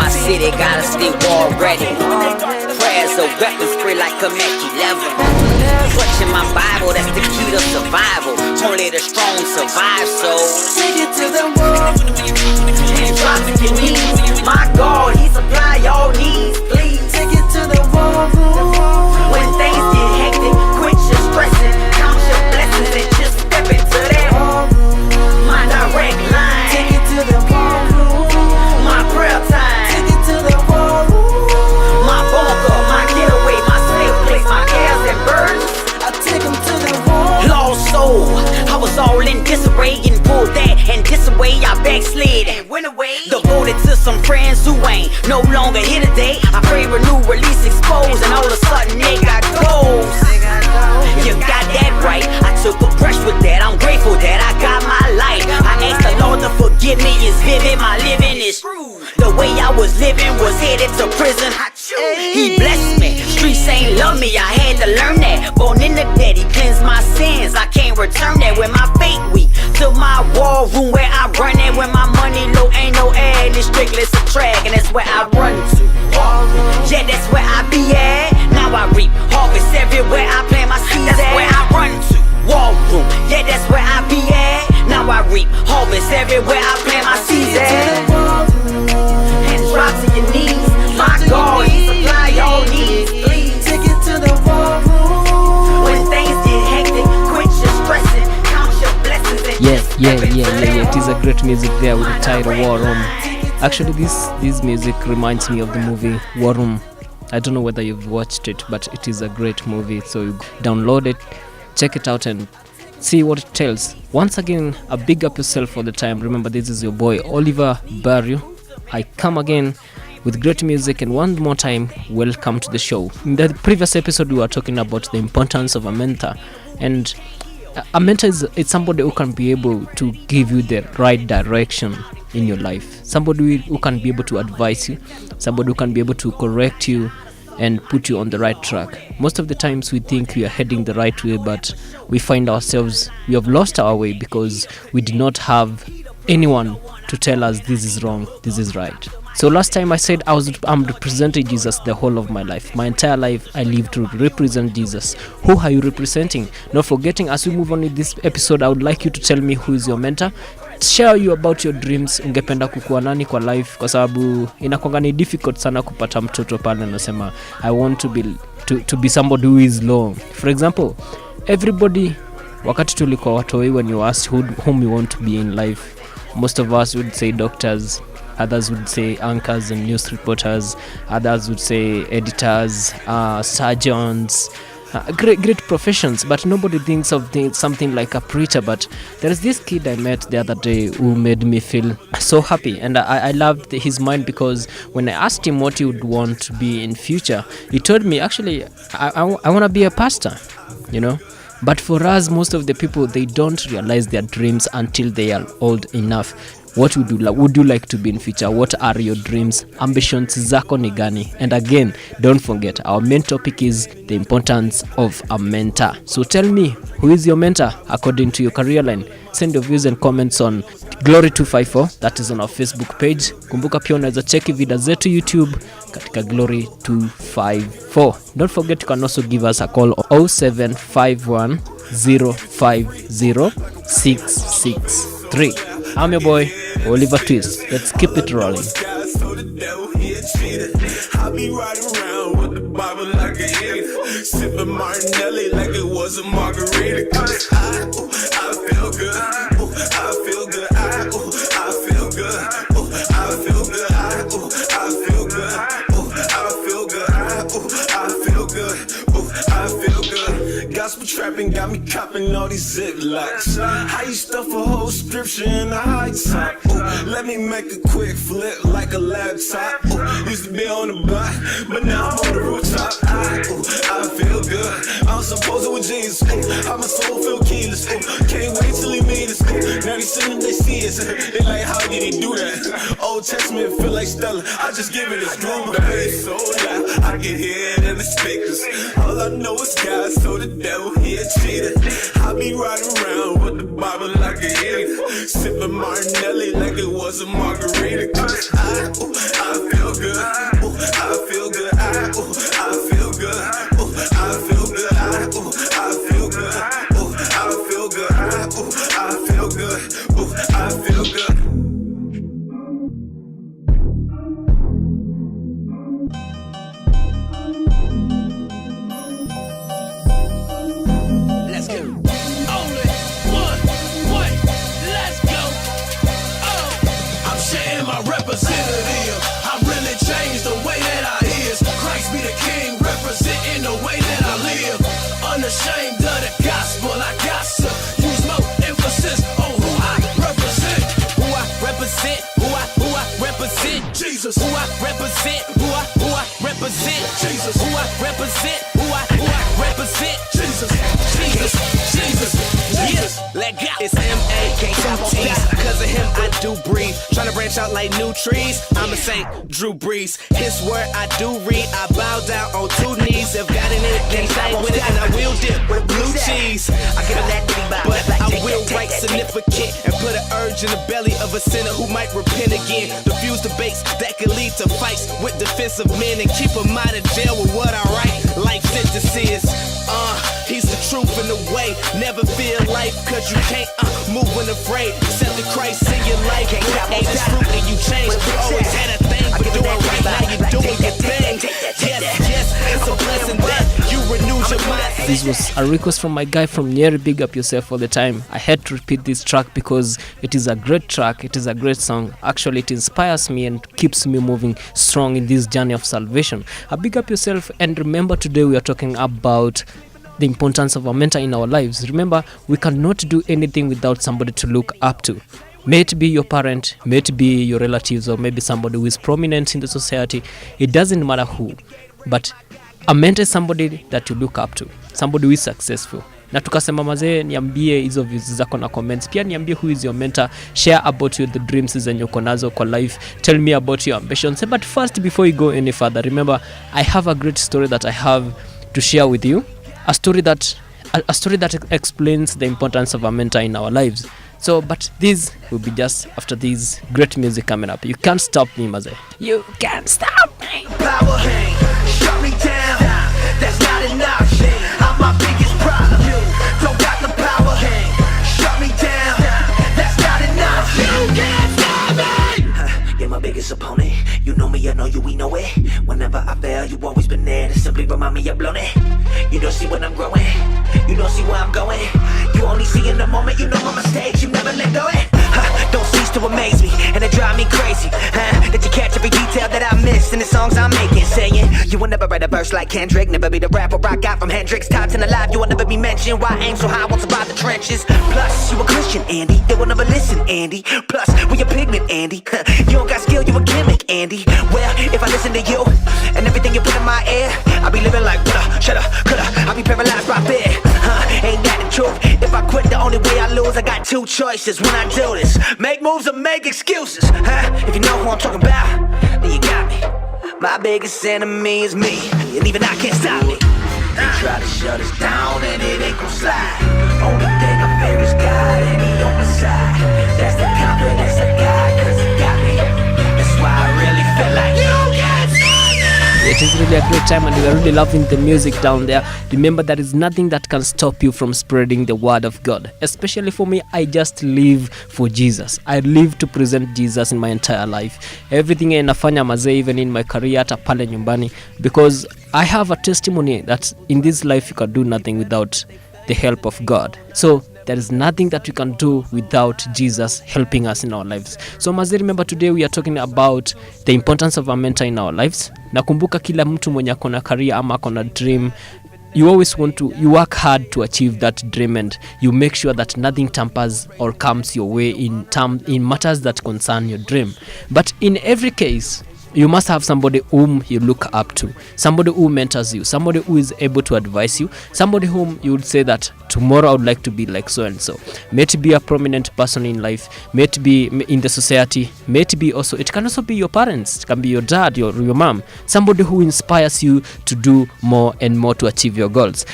my city, gotta stay war ready. Prayers are weapons, free like a Mac 11. Clutching my Bible, that's the key to survival. Only the strong survive, so take it to the world and drop to your knees. My God, He supply all needs. Please take it to the world. When things get hectic, quit your stressing, count your blessings and just step into that my direct line. Take it to the world. My prayer time. Take it to the world. My bunker, my getaway, my safe place, my cares and burdens. I take them to the world. Lost soul, I was all in disarray and pulled that and this away. I backslid and went away. Devoted to some friends who ain't no longer here today. I pray, renew, release, expose, and all of a sudden they got goals. You got that right. I took a brush with that. I'm grateful that I got my life. I asked the Lord to forgive me. It's vivid. My living is true. The way I was living was headed to prison. He blessed me. Streets ain't love me. I had to learn that. Born in the dead, He cleansed my sins. I can't return that when my faith weak. To my war room where I run at. When my money low, ain't no ad. It's strictly subtract, and that's where I run to. Yeah, that's where I be at. Now I reap harvest everywhere I plant my seeds. That's where I run to. War room. Yeah, that's where I be at. Now I reap harvest everywhere I plant my seeds at. And drop to your knees. My God, He supply all needs. Please take it to the war room. When things get hectic, quit your stressing, count your blessings and Yeah. It is a great music there with the title War Room. Actually, this music reminds me of the movie War Room. I don't know whether you've watched it, but it is a great movie. So you download it, check it out, and see what it tells. Once again, a big up yourself for the time. Remember, this is your boy Oliver Barrio. I come again with great music, and one more time, welcome to the show. In the previous episode, we were talking about the importance of a mentor, and a mentor is somebody who can be able to give you the right direction in your life, somebody who can be able to advise you, somebody who can be able to correct you and put you on the right track. Most of the times we think we are heading the right way, but we find ourselves, we have lost our way because we did not have anyone to tell us this is wrong, this is right. So last time I said I'm representing Jesus the whole of my life. My entire life I live to represent Jesus. Who are you representing? Not forgetting, as we move on with this episode, I would like you to tell me who is your mentor. Share you about your dreams. Ungependa kukuwa nani kwa life, kwa sababu inakuwa ni difficult sana kupata mtoto pale anasema I want to be somebody who is low. For example, everybody, wakati tulikuwa watoi, when you ask whom you want to be in life, most of us would say doctors, others would say anchors and news reporters, others would say editors, surgeons, great professions, but nobody thinks of something like a preacher. But there is this kid I met the other day who made me feel so happy, and I loved his mind, because when I asked him what he would want to be in future, he told me, actually, I want to be a pastor, you know. But for us, most of the people, they don't realize their dreams until they are old enough. What would you like to be in future? What are your dreams? Ambitions zako ni gani? And again, don't forget, our main topic is the importance of a mentor. So tell me, who is your mentor according to your career line? Send your views and comments on Glory254, that is on our Facebook page. Kumbuka pia unaweza cheki video zetu YouTube katika Glory254. Don't forget, you can also give us a call 0751 050 663. I'm your boy Oliver Twist. Let's keep it rolling. I be riding around with the Bible like a idiot, sipping Martinelli like it was a margarita. I feel good. I feel good. I feel good. I feel good. I feel good. I feel good. I feel good. I feel good. Gospel trapping got me copping all these zip-locks. How you stuff a whole scripture in a high top? Let me make a quick flip like a laptop. Used to be on the block, but now I'm on the rooftop. I feel good. I'm supposed to with Jesus. How my soul feel keyless. Can't wait till he meet us. Now they singing, they see us. They like, how did he do that? Old Testament feel like Stella. I just give it a drum. It's so loud, I can hear it in the speakers. All I know is God, so the devil he a cheater. I be riding around with the Bible like a idiot, sipping Martinelli like it was a margarita. I feel good. representative. I really changed the way that I is. Christ be the king, representing the way that I live. Unashamed of the gospel, I got to use more emphasis on who I represent. Who I represent, who I represent. Jesus, Who I represent, who I represent. Jesus, Who I represent, who I represent. Jesus, Jesus, Jesus, Jesus. Let go. It's M-A-K-2-T's. Cause of him I do breathe. Tryna branch out like new trees. I'm a Saint Drew Brees. His word I do read. I bow down on 2 knees. If God in it, then I with it. And I will dip with blue cheese. I give him that ditty vibe. But I will write significant and put an urge in the belly of a sinner who might repent again. Diffuse debates that could lead to fights with defensive men. And keep him out of jail with what I write. Life sentences. He's the truth in the way. Never feel life cause you can't move when afraid. Accept the Christ in your life. Ain't this fruit and you change. You always had a thing for doing right. Now you doing your thing. Yes, it's a blessing that you renewed your mind. This was a request from my guy from Nyeri. Big up yourself all the time. I had to repeat this track because it is a great track. It is a great song. Actually, it inspires me and keeps me moving strong in this journey of salvation. Big up yourself, and remember today we are talking about the importance of a mentor in our lives. Remember, we cannot do anything without somebody to look up to. May it be your parent, may it be your relatives, or maybe somebody who is prominent in the society. It doesn't matter who, but a mentor is somebody that you look up to, somebody who is successful. Na tukasema mazee, niambie hizo views zako na comments. Pia niambie who is your mentor. Share about you the dreams zenye uko nazo kwa life. Tell me about your ambitions. But first, before you go any further, remember, I have a great story that I have to share with you. A story that explains the importance of a mentor in our lives. So, but this will be just after this great music coming up. You can't stop me, Maze. You can't stop me. Power hang, shut me down. That's not an option. I'm my biggest problem. You don't got the power hang, shut me down. That's not an option. You can't stop me. You're my biggest opponent. You know me, I know you, we know it. Whenever I fail, you always been there to simply remind me you're blown it. You don't see when I'm growing, you don't see where I'm going. You only see in the moment, you know my mistakes, you never let go it. Don't cease to amaze me, and it drive me crazy. That you catch every detail that I miss in the songs I'm making. Saying, you will never write a verse like Kendrick, never be the rapper I got from Hendrix. Top 10 alive, you will never be mentioned. Why aim so high, won't survive the trenches. Plus, you a Christian, Andy, they will never listen, Andy. Plus, we a pigment, Andy. You don't got skill, you a gimmick, Andy. Well, if I listen to you, and everything you put in my ear, I'll be living like, woulda, shoulda, coulda. I'll be paralyzed by fear. Ain't that the truth? If I quit, the only way I lose, I got 2 choices when I do this. Make moves or make excuses. If you know who I'm talking about, then you got me. My biggest enemy is me, and even I can't stop me. They try to shut us down and it ain't gon' slide. Only thing I fear is God and he on my side. That's the confidence I got, cause he got me. That's why I really feel like you can't stop me. It is really a great time and we are really loving the music down there. Remember, there is nothing that can stop you from spreading the word of God. Especially for me, I just live for Jesus. I live to present Jesus in my entire life. Everything nafanya mazee, even in my career, hata pale nyumbani, because I have a testimony that in this life you can do nothing without the help of God. So there is nothing that we can do without Jesus helping us in our lives. So mazee, remember today we are talking about the importance of a mentor in our lives. Nakumbuka kila mtu mwenye akona career ama akona dream, you always want to, you work hard to achieve that dream and you make sure that nothing tampers or comes your way in matters that concern your dream. But in every case, you must have somebody whom you look up to, somebody who mentors you, somebody who is able to advise you, somebody whom you would say that tomorrow I would like to be like so and so. May it be a prominent person in life, may it be in the society, may it be also, it can also be your parents, it can be your dad, your mom, somebody who inspires you to do more and more to achieve your goals.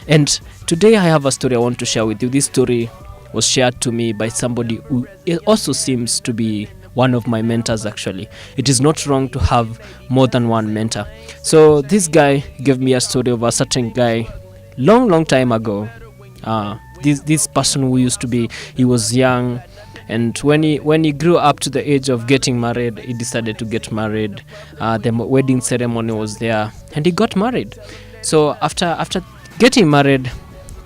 And today I have a story I want to share with you. This story was shared to me by somebody who also seems to be one of my mentors. Actually, it is not wrong to have more than one mentor. So this guy gave me a story of a certain guy long time ago. This person who used to be, he was young, and when he grew up to the age of getting married, he decided to get married. The wedding ceremony was there and he got married. So after getting married,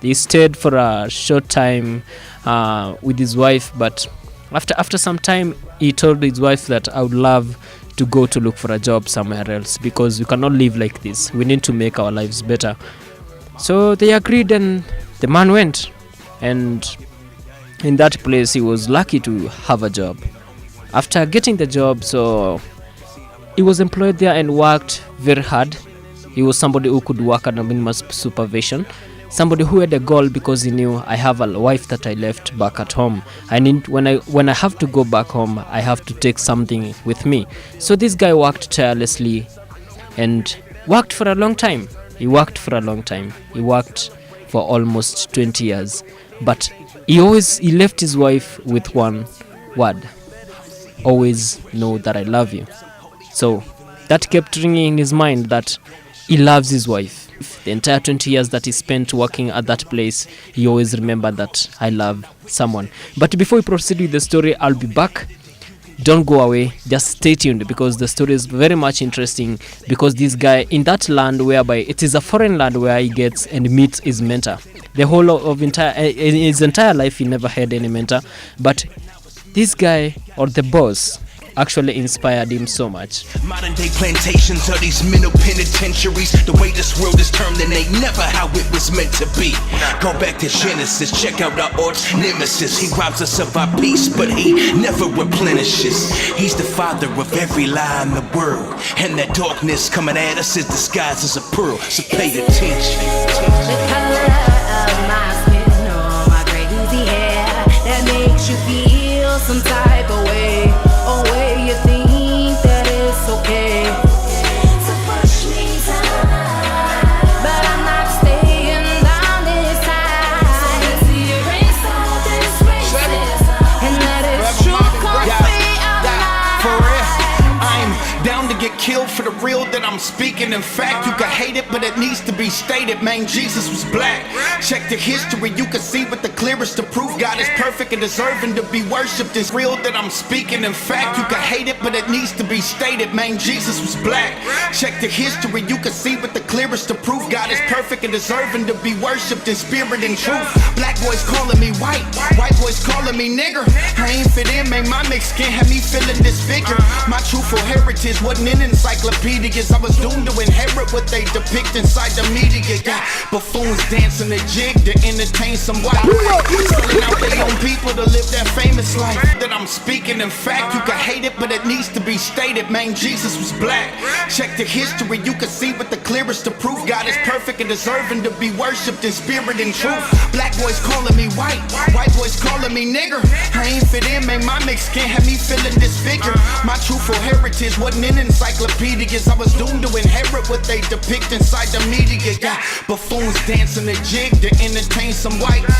he stayed for a short time with his wife, but After some time, he told his wife that I would love to go to look for a job somewhere else because we cannot live like this. We need to make our lives better. So they agreed, and the man went, and in that place he was lucky to have a job. After getting the job, so he was employed there and worked very hard. He was somebody who could work under minimal supervision, somebody who had a goal because he knew, I have a wife that I left back at home. I need, when I have to go back home, I have to take something with me. So this guy worked tirelessly and worked for a long time. He worked for almost 20 years. But he left his wife with one word: always know that I love you. So that kept ringing in his mind that he loves his wife. The entire 20 years that he spent working at that place, he always remembered that I love someone. But before we proceed with the story, I'll be back. Don't go away, just stay tuned, because the story is very much interesting. Because this guy in that land, whereby it is a foreign land, where he gets and meets his mentor. The whole of his entire life, he never had any mentor, but this guy, or the boss, actually inspired him so much. Modern day plantations are these mental penitentiaries. The way this world is turned, and ain't never how it was meant to be. Go back to Genesis, check out our arch nemesis. He robs us of our peace, but he never replenishes. He's the father of every lie in the world, and that darkness coming at us is disguised as a pearl. So pay attention. The color of my skin or my crazy hair that makes you feel some type of way. Oh, where you think that it's okay to push me down, but I'm not staying down this time. So erase all this racism, and that is true. Come free out of For real, I'm down to get killed for the real that I'm speaking. In fact, you can hate it, but it needs to be stated. Man, Jesus was black. Check the history, you can see with the clearest to prove God is perfect and deserving to be worshipped. It's real that I'm speaking. In fact, you can hate it, but it needs to be stated. Man, Jesus was black. Check the history, you can see with the clearest to prove God is perfect and deserving to be worshipped in spirit and truth. Black boys calling me white boys calling me nigger. I ain't fit in, man, my mixed skin had me feeling disfigured. My truthful heritage wasn't in encyclopedias. I was doomed to inherit what they depict inside the media. Got buffoons dancing a jig to entertain some white boys, selling out their own people to live that famous life that I'm speaking. In fact, you can hate it, but it needs to be stated. Man, Jesus was black. Check the history, you can see with the clearest to prove God is perfect and deserving to be worshipped in spirit and truth. Black boys calling me white boys calling me nigger. I ain't fit in, man, my mixed skin had me feeling disfigured. My truthful heritage wasn't in encyclopedias. I was doomed to inherit what they depict inside the media. Got buffoons dancing a jig to entertain some whites,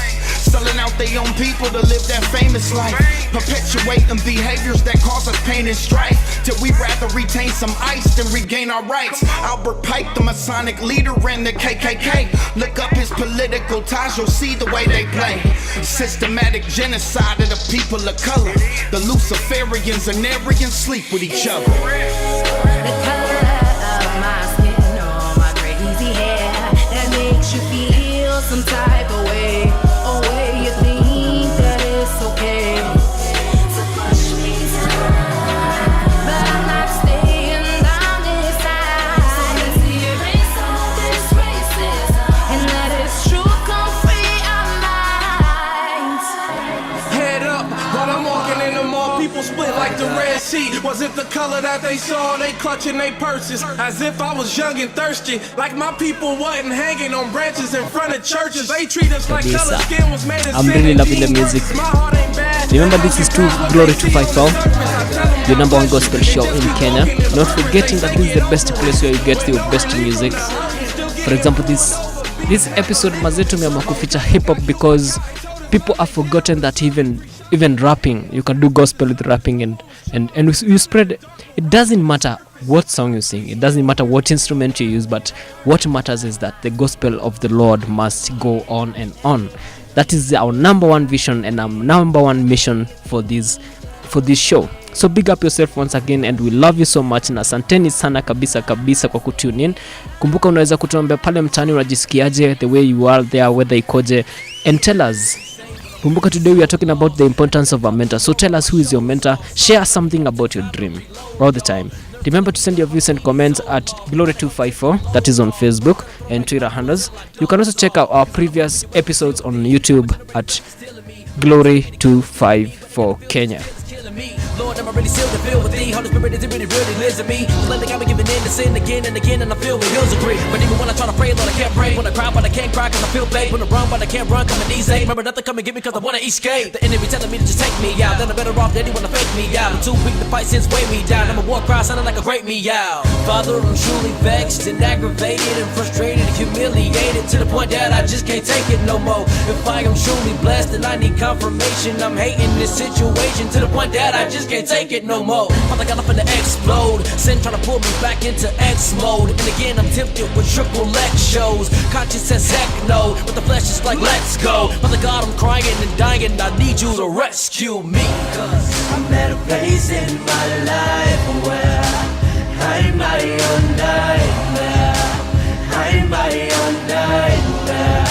selling out their own people to live that famous life, perpetuating behaviors that cause us pain and strife, till we rather retain some ice than regain our rights. Albert Pike, the Masonic leader, ran the KKK. Look up his political ties, you'll see the way they play. Systematic genocide of the people of color. The Luciferians and Aryans sleep with each other. the color of my skin or my crazy hair that makes you feel some type of way. Oh, where you think that it's okay to push me down, but I'm not staying down this time. So erase all this racism, and that is true. Come free our minds. Head up while I'm walking in the mall, people split like the Red Sea. Was it the color that they saw? They clutching their purses as if I was young and thirsty, like my people wasn't hanging on branches in front of churches. They treat us like color skin was made of I'm really loving the music. My heart ain't bad. Remember, this is to Glory254, the number one gospel show in Kenya. Not forgetting that this is the best place where you get your best music. For example, this episode mazetu tumeamua kuficha hip hop because people have forgotten that even rapping, you can do gospel with rapping, and you spread. It doesn't matter what song you sing, it doesn't matter what instrument you use, but what matters is that the gospel of the Lord must go on and on. That is our number one vision and our number one mission for this show. So big up yourself once again, and we love you so much, na asanteni sana kabisa kwa kutune in. Kumbuka unaweza kutuambia pale mtaani unajisikiaje, the way you are there, whether ikoje, and tell us Kumbuka, today we are talking about the importance of a mentor. So tell us, who is your mentor? Share something about your dream all the time. Remember to send your views and comments at Glory254, that is on Facebook and Twitter handles. You can also check out our previous episodes on YouTube at Glory254 Kenya. Lord, am I really sealed to feel with thee? Holy Spirit, is it really lives in me? So lately I've been giving in to sin again and again, and I feel the hills agree. But even when I try to pray, Lord, I can't pray. When I cry, but I can't cry, cause I feel bad. When I run, but I can't run, cause my knees ache. Remember, nothing come and get me, cause I wanna escape. The enemy telling me to just take me out. Then I'm better off than anyone to fake me out. I'm too weak to fight, since weigh me down. I'm a war cry, sounding like a great meow. Father, I'm truly vexed and aggravated and frustrated and humiliated to the point that I just can't take it no more. If I am truly blessed, then I need confirmation. I'm hating this situation to the point that I just can't take it no more. Father God, I'm finna explode. Sin trying to pull me back into X mode. And again, I'm tempted with triple X shows. Conscience says heck no, but the flesh is like, let's go. Father God, I'm crying and dying. I need you to rescue me. Cause I'm at a place in my life where I'm my own nightmare. I'm my own nightmare.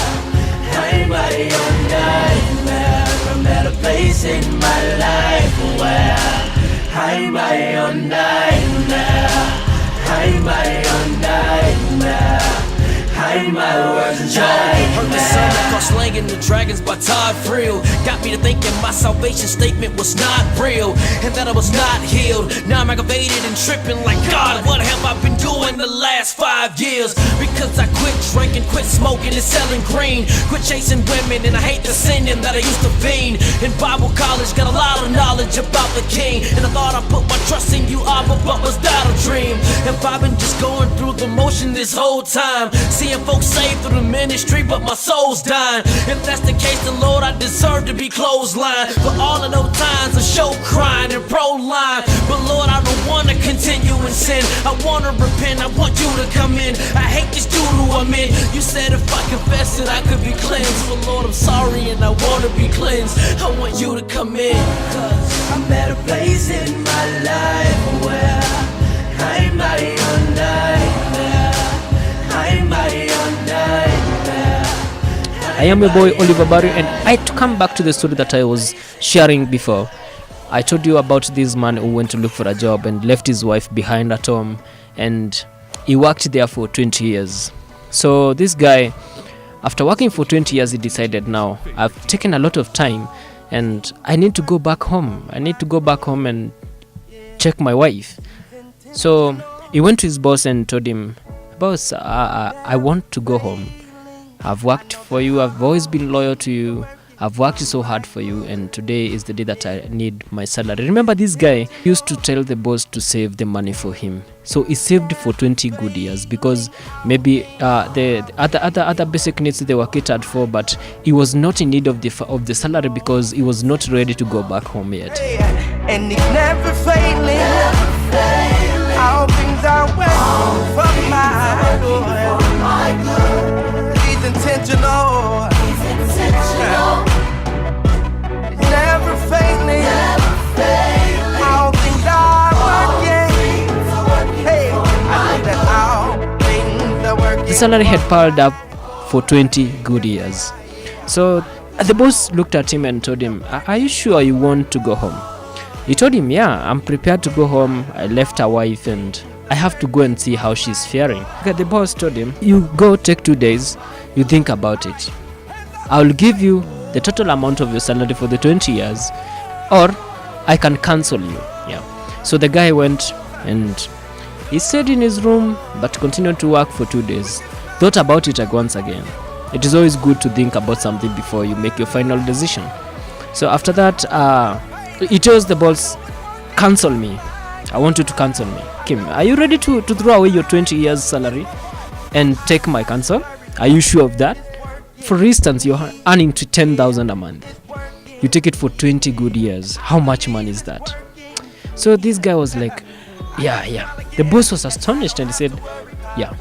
I'm my own nightmare. I'm at a place in my life where I'm my own nightmare. I'm my own nightmare. I'm my worst nightmare. Heard the sermon called Slanging the Dragons by Todd Friel. Got me to thinking my salvation statement was not real, and that I was not healed. Now I'm aggravated and tripping like, God, what have I been doing the last 5 years? Because I quit drinking, quit smoking and selling green, quit chasing women, and I hate the sinning that I used to fiend. In Bible college, got a lot of knowledge about the King, and I thought I put my trust in you, Abba, but was that a dream? If I've been just going through the motion this whole time, seeing folks saved through the ministry, but my soul's dying. If that's the case, then Lord, I deserve to be clotheslined for all of those times of show crying and pro-line. But Lord, I don't want to continue in sin. I want to repent, I want you to come in. I hate this dude who I'm in. You said if I confess it, I could be cleansed. But Lord, I'm sorry and I want to be cleansed. I want you to come in. Cause I'm at a place in my life where I'm my own nightmare. I'm my own nightmare. I am your boy Oliver Barry, and I to come back to the story that I was sharing before. I told you about this man who went to look for a job and left his wife behind at home, and he worked there for 20 years. So this guy, after working for 20 years, he decided, now I've taken a lot of time and I need to go back home. I need to go back home and check my wife. So he went to his boss and told him, boss, I want to go home. I've worked for you. I've always been loyal to you. I've worked so hard for you, and today is the day that I need my salary. Remember, this guy used to tell the boss to save the money for him. So he saved for 20 good years, because maybe the other basic needs they were catered for, but he was not in need of the salary because he was not ready to go back home yet. And he's never failing. All things are working for my good. He's intentional. Never failing. All things are working. Hey, I know that all things are working. The salary had piled up for 20 good years. So the boss looked at him and told him, are you sure you want to go home? He told him, yeah, I'm prepared to go home. I left a wife and I have to go and see how she's faring. Okay, the boss told him, you go take 2 days, you think about it. I'll give you the total amount of your salary for the 20 years, or I can cancel you. Yeah. So the guy went and he stayed in his room but continued to work for 2 days. Thought about it once again. It is always good to think about something before you make your final decision. So after that, he tells the boss, cancel me. I want you to cancel me. Kim, are you ready to throw away your 20 years salary and take my cancel? Are you sure of that? For instance, you're earning to 10,000 a month. You take it for 20 good years. How much money is that? So this guy was like, yeah. The boss was astonished and he said, yeah,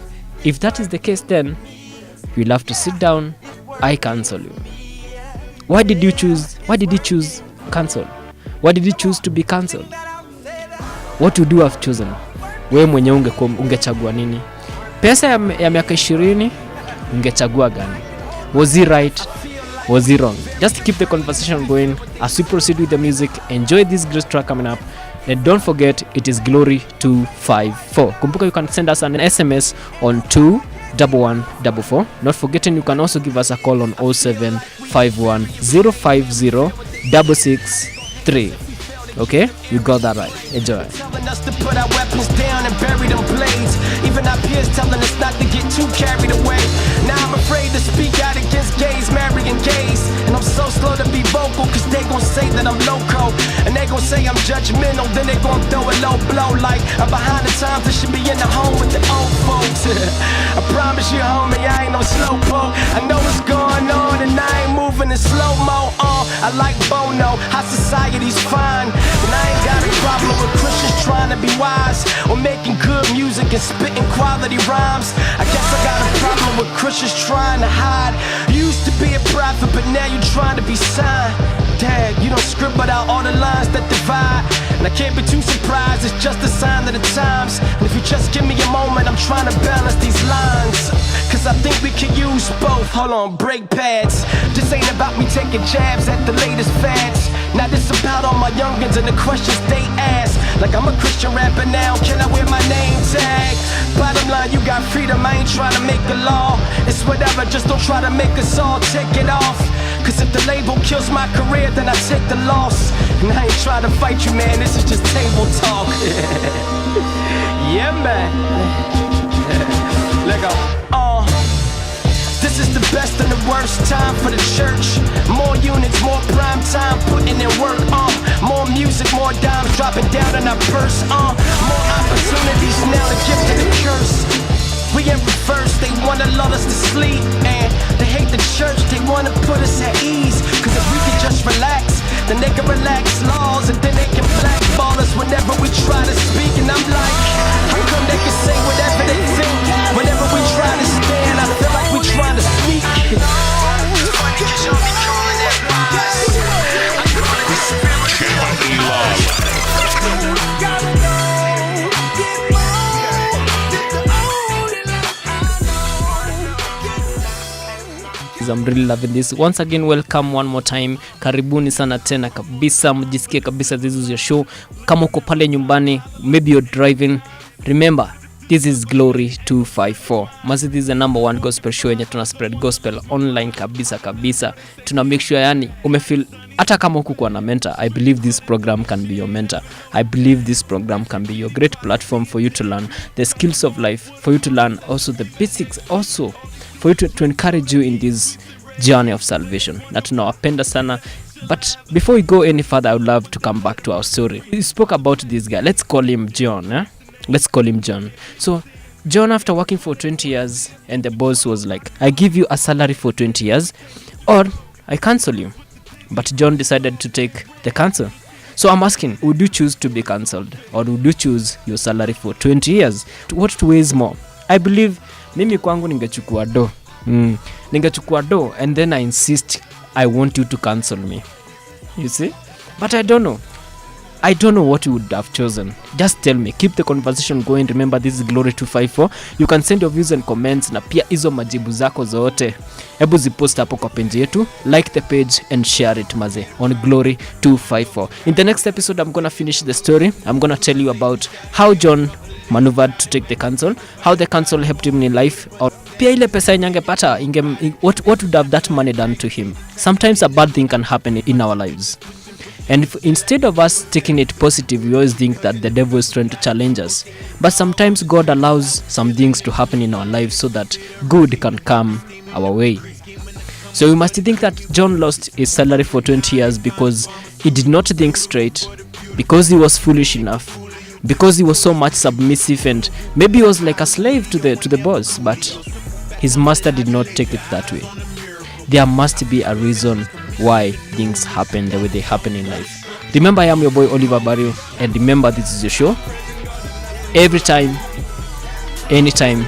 if that is the case, then you'll have to sit down. I cancel you. Why did he choose cancel? Why did he choose to be cancelled? What would you have chosen? Wewe mwenye ungechagua nini? Pesa ya miaka 20 ungechagua gani? Was he right? Was he wrong? Just keep the conversation going as we proceed with the music. Enjoy this great track coming up. And don't forget, it is Glory254. Kumbuka, you can send us an SMS on 21144. Not forgetting, you can also give us a call on 0751 050 663. Okay, you got that right. Enjoy. Telling us to put our weapons down and bury them blades. Even our peers telling us not to get too carried away. Now I'm afraid to speak out against gays, marrying gays. And I'm so slow to be vocal, cause they gon' say that I'm loco. And they gon' say I'm judgmental, then they gon' throw a low blow. Like I'm behind the times, I should be in the home with the old folks. I promise you, homie, I ain't no slowpoke. I know what's going on and I ain't moving in slow-mo. I like Bono, how society's fine. And I ain't got a problem with Christians trying to be wise or making good music and spitting quality rhymes. I guess I got a problem with Christians trying to hide. You used to be a prophet, but now you trying to be signed. Dad, you don't scribble out all the lines that divide. And I can't be too surprised, it's just a sign of the times. And if you just give me a moment, I'm trying to balance these lines. Cause I think we can use both. Hold on, brake pads. This ain't about me taking jabs at the latest fads. Now this about all my youngins and the questions they ask. Like I'm a Christian rapper now, can I wear my name tag? Bottom line, you got freedom, I ain't trying to make a law. It's whatever, just don't try to make us all take it off. Cause if the label kills my career, then I take the loss. And I ain't trying to fight you, man, this is just table talk. Yeah, man. Let go. This is the best and the worst time for the church. More units, more prime time, putting in work. More music, more dimes dropping down in our purse. More opportunities now to give to the curse. We in reverse, they wanna lull us to sleep. And they hate the church, they wanna put us at ease. Cause if we can just relax, then they can relax laws. And then they can blackball us whenever we try to speak. And I'm like, how come they can say whatever they think? Whenever we try to stand, I feel like we trying to speak. It's funny cause y'all be calling that wise. I call it the spirit. I'm really loving this. Once again, welcome one more time. Karibuni sana tena kabisa. Mjisikie kabisa, this is your show. Kama uko pale nyumbani, maybe you're driving, remember, this is Glory254. Mazi, this is the number one gospel show yenye tuna spread gospel online kabisa. Tuna make sure yani umefeel hata kama ukukuwa na mentor, I believe this program can be your mentor. I believe this program can be your great platform for you to learn the skills of life, for you to learn also the basics, also for you to encourage you in this journey of salvation. Na tunawapenda sana. But before we go any further, I would love to come back to our story. We spoke about this guy. Let's call him John. Let's call him John. So John, after working for 20 years, and the boss was like, I give you a salary for 20 years or I cancel you. But John decided to take the cancel. So I'm asking, would you choose to be cancelled or would you choose your salary for 20 years? What weighs more? I believe mimi kwangu ningechukua do. Ningechukua do and then I insist I want you to cancel me. You see? But I don't know what you would have chosen. Just tell me. Keep the conversation going. Remember, this is Glory254. You can send your views and comments na pia hizo majibu zako zote hebu zipost hapo kwa page yetu. Like the page and share it maze on Glory254. In the next episode, I'm gonna finish the story. I'm gonna tell you about how John maneuvered to take the counsel, how the counsel helped him in life, or pia ile pesa ingepata what would have that money done to him. Sometimes a bad thing can happen in our lives. And instead of us taking it positive, we always think that the devil is trying to challenge us. But sometimes God allows some things to happen in our lives so that good can come our way. So we must think that John lost his salary for 20 years because he did not think straight, because he was foolish enough, because he was so much submissive, and maybe he was like a slave to the boss, but his master did not take it that way. There must be a reason why things happen the way they happen in life. Remember, I am your boy Oliver Barrio, and remember, this is your show. Every time, anytime,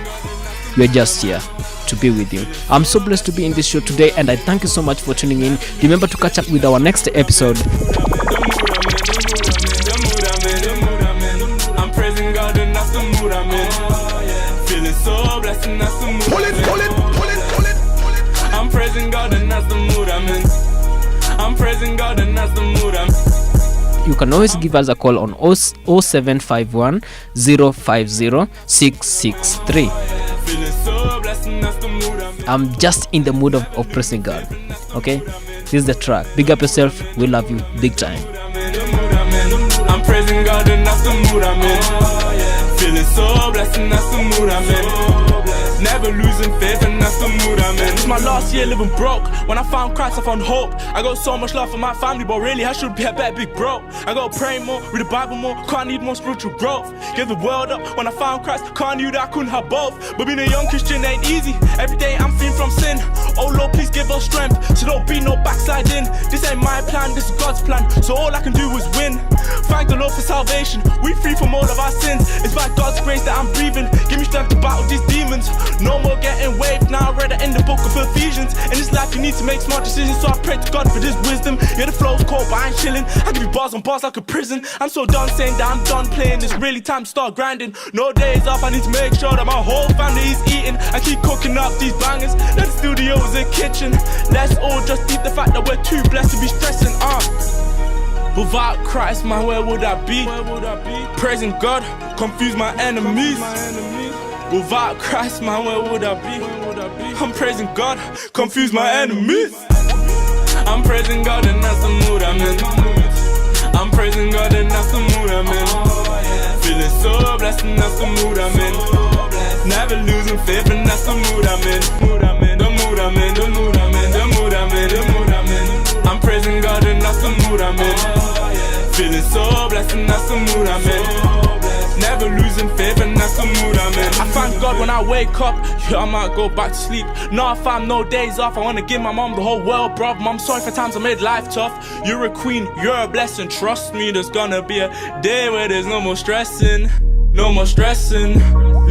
we're just here to be with you. I'm so blessed to be in this show today, and I thank you so much for tuning in. Remember to catch up with our next episode. I'm praising God and that's the mood I'm in. Feeling so blessed and that's the mood. I'm praising God and that's the mood I'm in. I'm praising God and that's the mood I'm in. You can always give us a call on 0751 050 663. I'm just in the mood of praising God. Okay, this is the track. Big up yourself. We love you big time. I'm praising God and that's the mood I'm in. Feeling so blessed and that's the mood I'm in. Never losing faith and that's the mood I'm in. It's my last year living broke. When I found Christ I found hope. I got so much love for my family, but really I should be a better big bro. I gotta pray more, read the Bible more, can't need more spiritual growth. Give the world up when I found Christ, can't knew that I couldn't have both. But being a young Christian ain't easy. Every day I'm freeing from sin. Oh Lord, please give us strength, so don't be no backsliding. This ain't my plan, this is God's plan, so all I can do is win. Thank the Lord for salvation, we free from all of our sins. It's by God's grace that I'm breathing. Give me strength to battle these demons. No more getting waved, now I read it in the book of Ephesians. In this life you need to make smart decisions, so I pray to God for this wisdom. Yeah, the flow's cold, but I ain't chilling. I give you bars on bars like a prison. I'm so done saying that I'm done playing. It's really time to start grinding. No days off, I need to make sure that my whole family is eating. I keep cooking up these bangers. That the studio is a kitchen. Let's all just eat the fact that we're too blessed to be stressing. Without Christ, man, where would I be? Praising God, confuse my enemies. Without Christ, man, where would I be? I'm praising God, confuse my enemies. I'm praising God and that's the mood I'm in. I'm praising God and that's the mood I'm in. Feeling so blessed and that's the mood I'm in. Never losing faith and that's the mood I'm in. The mood I'm in, the mood I'm in, the mood I'm in, the mood I'm in, the mood I'm in. I'm praising God and that's the mood I'm in. Feeling so blessed and that's the mood I'm in. Never losing faith and that's the mood I'm in. I thank God when I wake up, yeah, I might go back to sleep. Nah fam, no days off, I wanna give my mom the whole world, bruv. Mom, sorry for times I made life tough. You're a queen, you're a blessing. Trust me, there's gonna be a day where there's no more stressing. No more stressing,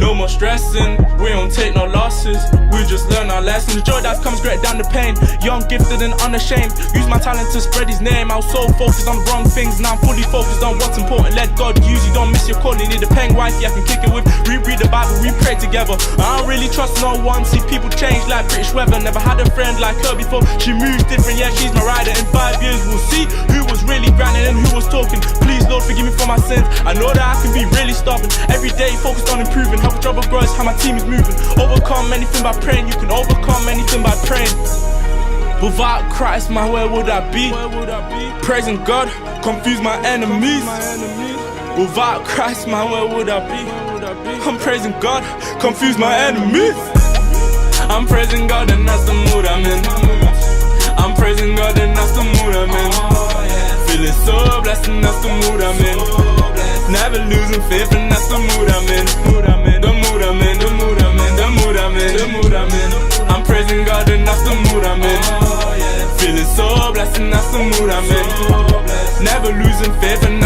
no more stressing. We don't take no losses, we just learn our lessons. The joy that comes straight down the pain. Young, gifted and unashamed. Use my talent to spread his name. I was so focused on the wrong things, now I'm fully focused on what's important. Let God use you, don't miss your call. You need a paying wifey I can kick it with. Reread the Bible, we pray together. I don't really trust no one. See people change like British weather. Never had a friend like her before. She moves different, yeah, she's my rider. In 5 years we'll see who was really grinding and who was talking. Please Lord forgive me for my sins. I know that I can be really stubborn. Every day focused on improving. Help trouble grows, how my team is moving. Overcome anything by praying. You can overcome anything by praying. Without Christ, man, where would I be? Praising God, confuse my enemies. Without Christ, man, where would I be? I'm praising God, confuse my enemies. I'm praising God and that's the mood I'm in. I'm praising God and that's the mood I'm in. Feeling so blessed and that's the mood I'm in. Never losing faith and that's the mood I'm in. The mood I'm in, the mood I'm in, the mood I'm in, the mood I'm in, the mood I'm in. I'm praising God and that's the mood I'm in. Feeling so blessed and that's the mood I'm in. Never losing faith and